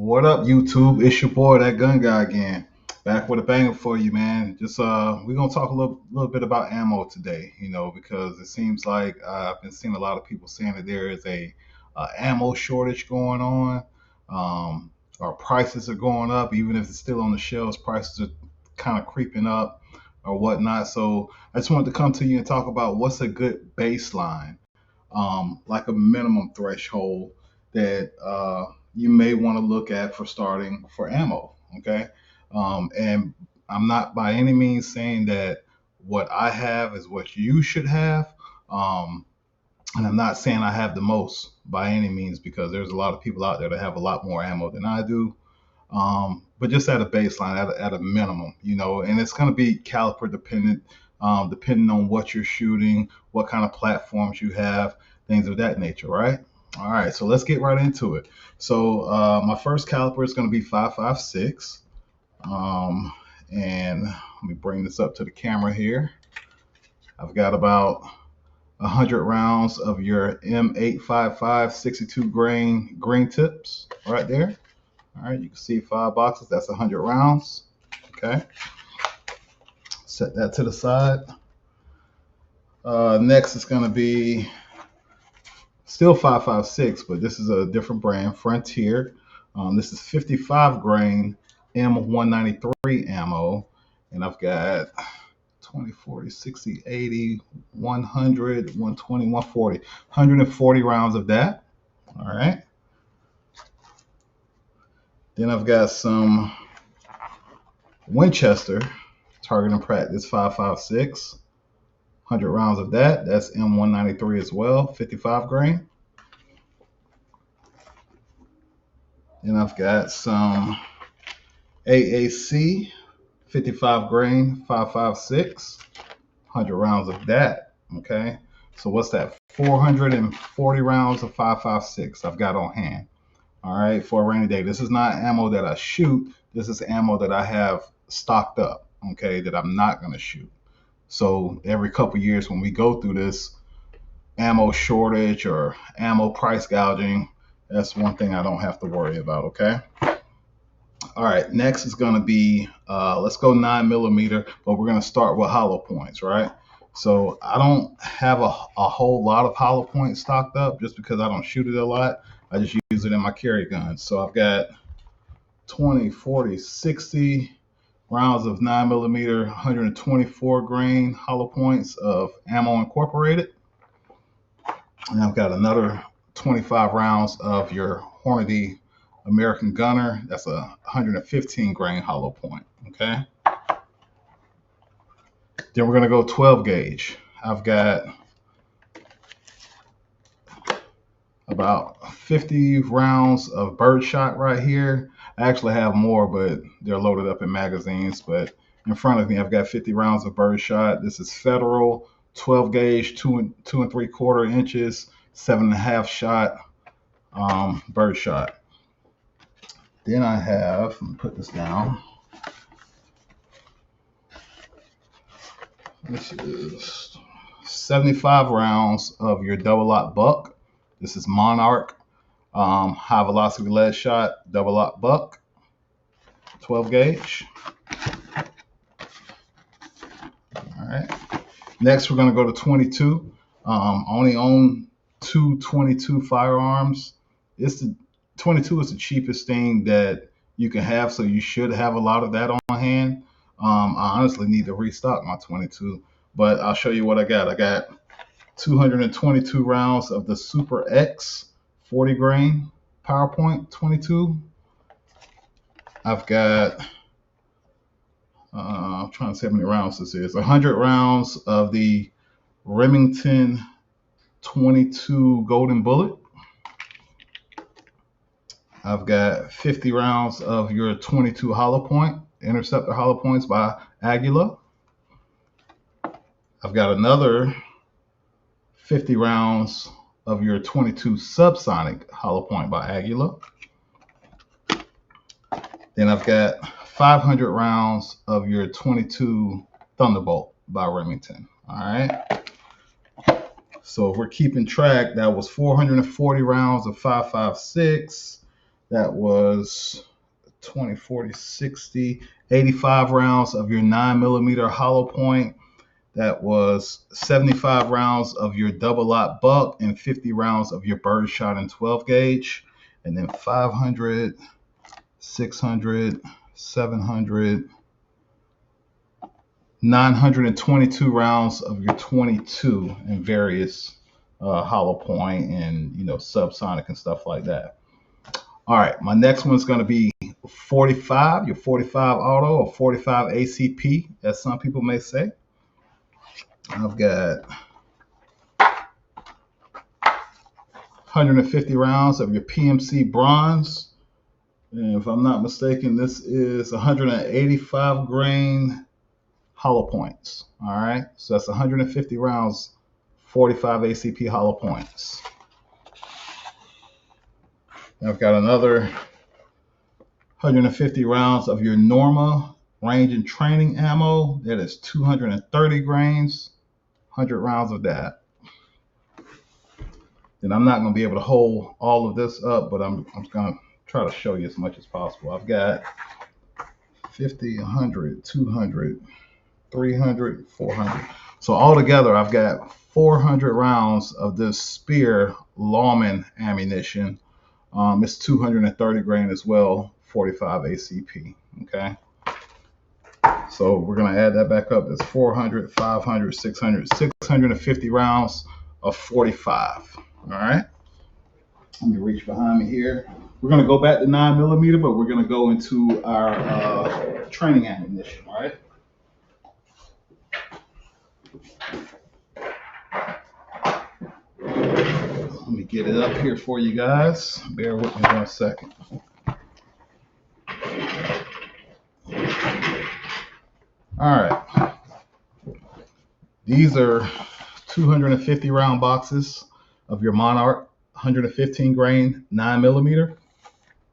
What up, YouTube? It's your boy, that gun guy again. Back with a banger for you, man. Just we're gonna talk a little bit about ammo today, because it seems like I've been seeing a lot of people saying that there is a ammo shortage going on. Our prices are going up, even if it's still on the shelves. Prices are kind of creeping up or whatnot. So I just wanted to come to you and talk about what's a good baseline, like a minimum threshold that you may want to look at for starting for ammo. Okay. And I'm not by any means saying that what I have is what you should have. Um, and I'm not saying I have the most by any means, because there's a lot of people out there that have a lot more ammo than I do. But just at a baseline, at a minimum, and it's going to be caliper dependent, depending on what you're shooting, what kind of platforms you have, things of that nature, right? All right, so let's get right into it. So my first caliper is going to be 5.56, and let me bring this up to the camera here. I've got about 100 rounds of your M855 62 grain green tips right there. All right, you can see 5 boxes. That's 100 rounds. Okay, set that to the side. Next is going to be still 5.56, but this is a different brand, Frontier. This is 55 grain M193 ammo, and I've got 20, 40, 60, 80, 100, 120, 140, 140 rounds of that. All right. Then I've got some Winchester target and practice 5.56, 100 rounds of that. That's M193 as well, 55 grain. Then I've got some AAC 55 grain 5.56, 100 rounds of that. Okay, so what's that? 440 rounds of 5.56 I've got on hand. All right, for a rainy day. This is not ammo that I shoot. This is ammo that I have stocked up, okay, that I'm not going to shoot. So every couple years when we go through this ammo shortage or ammo price gouging, that's one thing I don't have to worry about, okay? All right, next is going to be, let's go 9mm, but we're going to start with hollow points, right? So I don't have a whole lot of hollow points stocked up just because I don't shoot it a lot. I just use it in my carry gun. So I've got 20, 40, 60 rounds of 9mm, 124 grain hollow points of ammo incorporated. And I've got another 25 rounds of your Hornady American Gunner. That's a 115 grain hollow point, okay? Then we're gonna go 12 gauge. I've got about 50 rounds of birdshot right here. I actually have more, but they're loaded up in magazines. But in front of me, I've got 50 rounds of birdshot. This is Federal 12 gauge, 2 3/4 inches, 7.5 shot birdshot. Then I have, let me put this down. This is 75 rounds of your double lock buck. This is Monarch high velocity lead shot double lock buck, 12 gauge. All right. Next, we're going to go to 22. I only own 222 firearms. 22 is the cheapest thing that you can have, so you should have a lot of that on hand. I honestly need to restock my 22, but I'll show you what I got. I got 222 rounds of the Super X 40 grain PowerPoint 22. I've got, I'm trying to see how many rounds this is. 100 rounds of the Remington 22 Golden Bullet. I've got 50 rounds of your 22 Hollow Point, Interceptor Hollow Points by Aguila. I've got another 50 rounds of your 22 Subsonic Hollow Point by Aguila. Then I've got 500 rounds of your 22 Thunderbolt by Remington. All right. So if we're keeping track, that was 440 rounds of 5.56. That was 20, 40, 60, 85 rounds of your 9mm hollow point. That was 75 rounds of your double lock buck and 50 rounds of your birdshot and 12 gauge. And then 500, 600, 700, 922 rounds of your 22 in various hollow point and subsonic and stuff like that. All right, my next one's going to be 45, your 45 auto or 45 ACP, as some people may say. I've got 150 rounds of your PMC bronze. And if I'm not mistaken, this is 185 grain hollow points. All right, so that's 150 rounds, 45 ACP hollow points. I've got another 150 rounds of your Norma range and training ammo. That is 230 grains, 100 rounds of that. And I'm not going to be able to hold all of this up, but I'm going to try to show you as much as possible. I've got 50, 100, 200, 300, 400. So altogether, I've got 400 rounds of this Spear Lawman ammunition. It's 230 grain as well, 45 ACP. Okay. So we're going to add that back up. That's 400, 500, 600, 650 rounds of 45. All right. Let me reach behind me here. We're going to go back to 9mm, but we're going to go into our training ammunition. All right. Let me get it up here for you guys. Bear with me 1 second. All right. These are 250 round boxes of your Monarch 115 grain 9mm.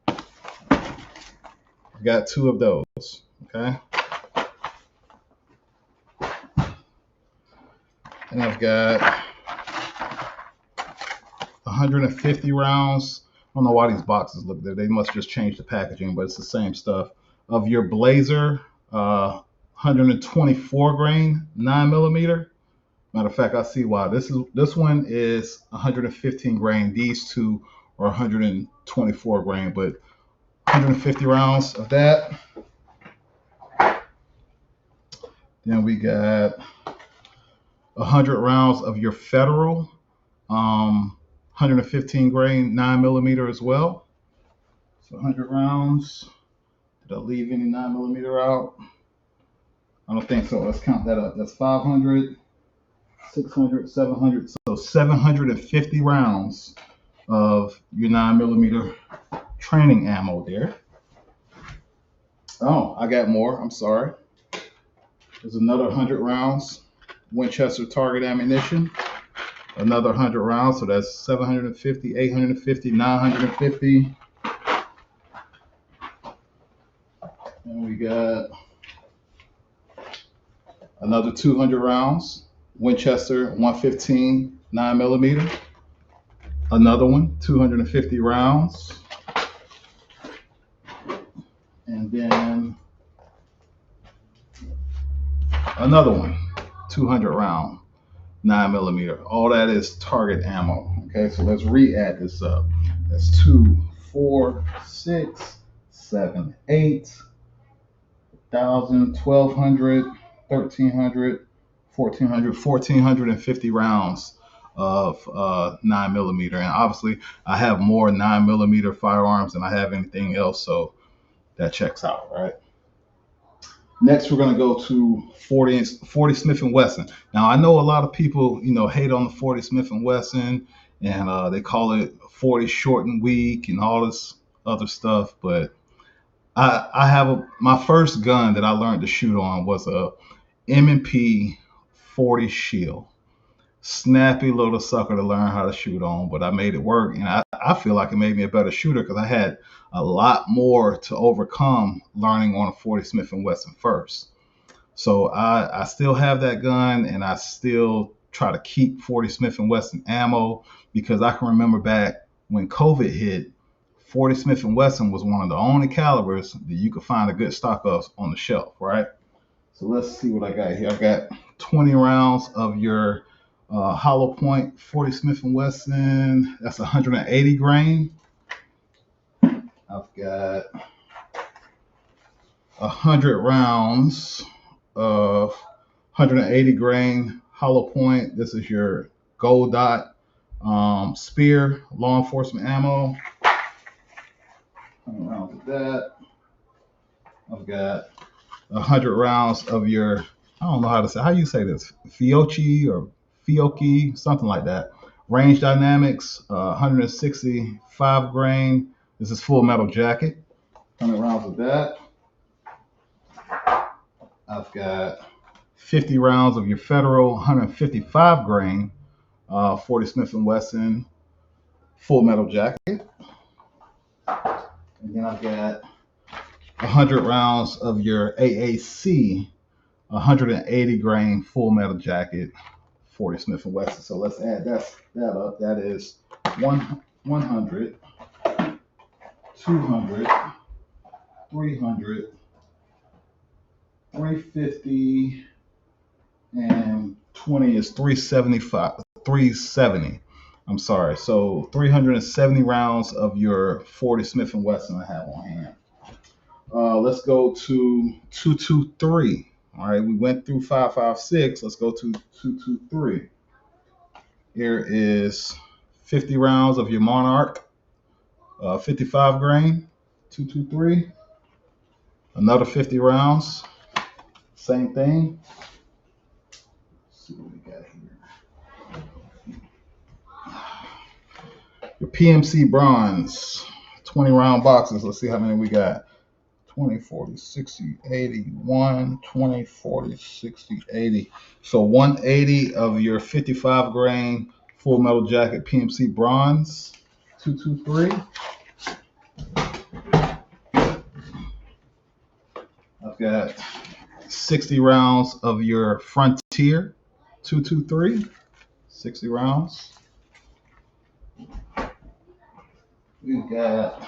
I've got 2 of those. Okay. And I've got 150 rounds. I don't know why these boxes look there. They must just change the packaging, but it's the same stuff. Of your Blazer 124 grain 9mm. Matter of fact, I see why. This one is 115 grain. These two are 124 grain, but 150 rounds of that. Then we got 100 rounds of your Federal 115 grain 9mm as well. So 100 rounds. Did I leave any 9mm out? I don't think so. Let's count that up. That's 500, 600, 700. So 750 rounds of your 9mm training ammo there. Oh, I got more. I'm sorry. There's another 100 rounds Winchester target ammunition. Another 100 rounds. So that's 750, 850, 950. And we got another 200 rounds Winchester 115 9mm. Another one, 250 rounds. And then another one, 200 round 9mm. All that is target ammo. Okay, so let's re-add this up. That's 2, 4, 6, 7, 8, 1,000, 1,200, 1,300, 1,400, 1,450 rounds of 9mm. And obviously, I have more 9mm firearms than I have anything else, so that checks out, right? Next, we're going to go to 40 Smith Wesson. Now, I know a lot of people, hate on the 40 Smith Wesson, and they call it 40 short and weak and all this other stuff. But I have my first gun that I learned to shoot on was a M&P 40 Shield. Snappy little sucker to learn how to shoot on, but I made it work, and I feel like it made me a better shooter because I had a lot more to overcome learning on a 40 Smith & Wesson first. So I still have that gun, and I still try to keep 40 Smith & Wesson ammo because I can remember back when COVID hit, 40 Smith & Wesson was one of the only calibers that you could find a good stock of on the shelf, right? So let's see what I got here. I've got 20 rounds of your hollow point 40 Smith & Wesson. That's 180 grain. I've got 100 rounds of 180 grain hollow point. This is your gold dot spear law enforcement ammo. 100 rounds of that. I've got 100 rounds of your, I don't know how to say, how you say this, Fiochi or Fioki, something like that. Range Dynamics, 165 grain. This is full metal jacket. 100 rounds of that. I've got 50 rounds of your Federal 155 grain 40 Smith & Wesson full metal jacket. And then I've got 100 rounds of your AAC 180 grain full metal jacket 40 Smith & Wesson. So let's add that up. That is 100, 200, 300, 350, and 20 is 375, 370. I'm sorry. So 370 rounds of your 40 Smith & Wesson I have on hand. Let's go to 223. All right, we went through 556. Let's go to 223. Here is 50 rounds of your Monarch, 55 grain, 223. Another 50 rounds, same thing. Let's see what we got here. Your PMC bronze, 20 round boxes. Let's see how many we got. 20, 40, 60, 80, 1, 20, 40, 60, 80. So 180 of your 55 grain full metal jacket PMC bronze, 223. I've got 60 rounds of your Frontier, 223. 60 rounds. We've got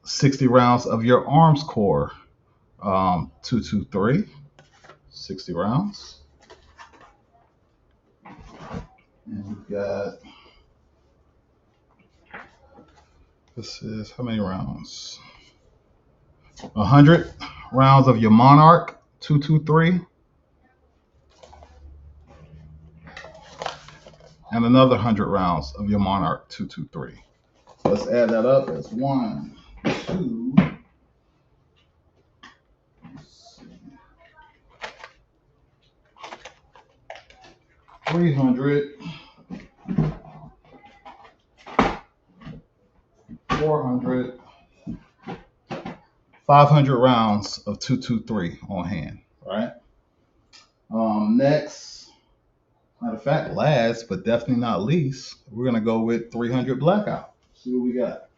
60 rounds of your Arms Corps 223, 60 rounds. And we've got, this is how many rounds? 100 rounds of your Monarch 223. And another 100 rounds of your Monarch 223. So let's add that up as 1, 2, 300, 400, 500 rounds of 223 on hand, right? Next, matter of fact, last but definitely not least, we're gonna go with 300 Blackout. See what we got.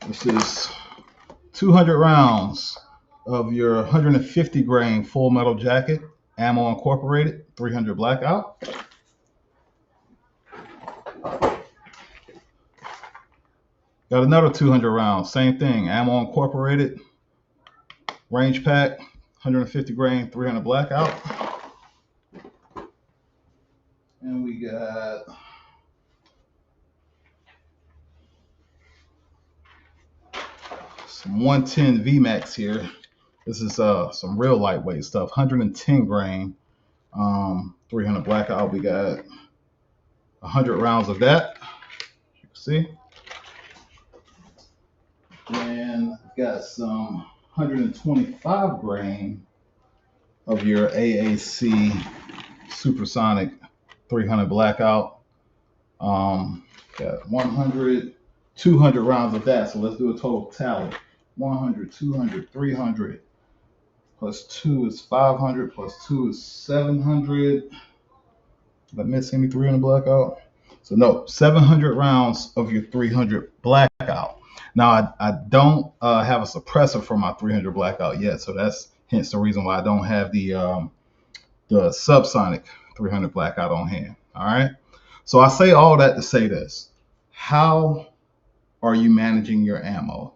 This is 200 rounds of your 150 grain full metal jacket, ammo incorporated, 300 Blackout. Got another 200 rounds, same thing, ammo incorporated, range pack, 150 grain, 300 Blackout. And we got some 110 VMAX here. This is some real lightweight stuff, 110 grain, 300 Blackout. We got 100 rounds of that, you can see. And got some 125 grain of your AAC Supersonic 300 Blackout. Got 100, 200 rounds of that. So let's do a total tally. 100, 200, 300. Plus 2 is 500. Plus 2 is 700. Did I miss any 300 Blackout? So no, 700 rounds of your 300 Blackout. Now, I don't have a suppressor for my 300 Blackout yet, so that's hence the reason why I don't have the subsonic 300 Blackout on hand. All right. So I say all that to say this. How are you managing your ammo?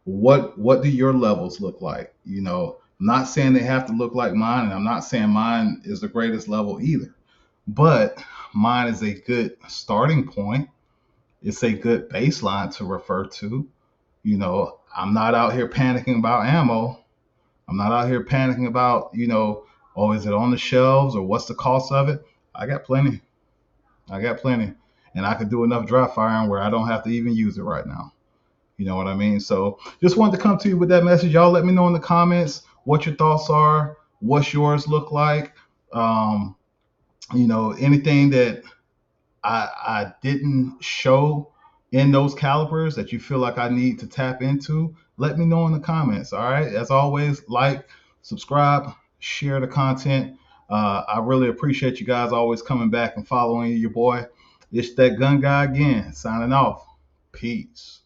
What do your levels look like? I'm not saying they have to look like mine, and I'm not saying mine is the greatest level either. But mine is a good starting point. It's a good baseline to refer to. I'm not out here panicking about ammo. I'm not out here panicking about, oh, is it on the shelves or what's the cost of it? I got plenty. I got plenty. And I could do enough dry firing where I don't have to even use it right now. You know what I mean? So just wanted to come to you with that message. Y'all let me know in the comments what your thoughts are, what's yours look like. Um, anything that I didn't show in those calibers that you feel like I need to tap into, let me know in the comments. All right. As always, like, subscribe, share the content. I really appreciate you guys always coming back and following your boy. It's that gun guy again, signing off. Peace.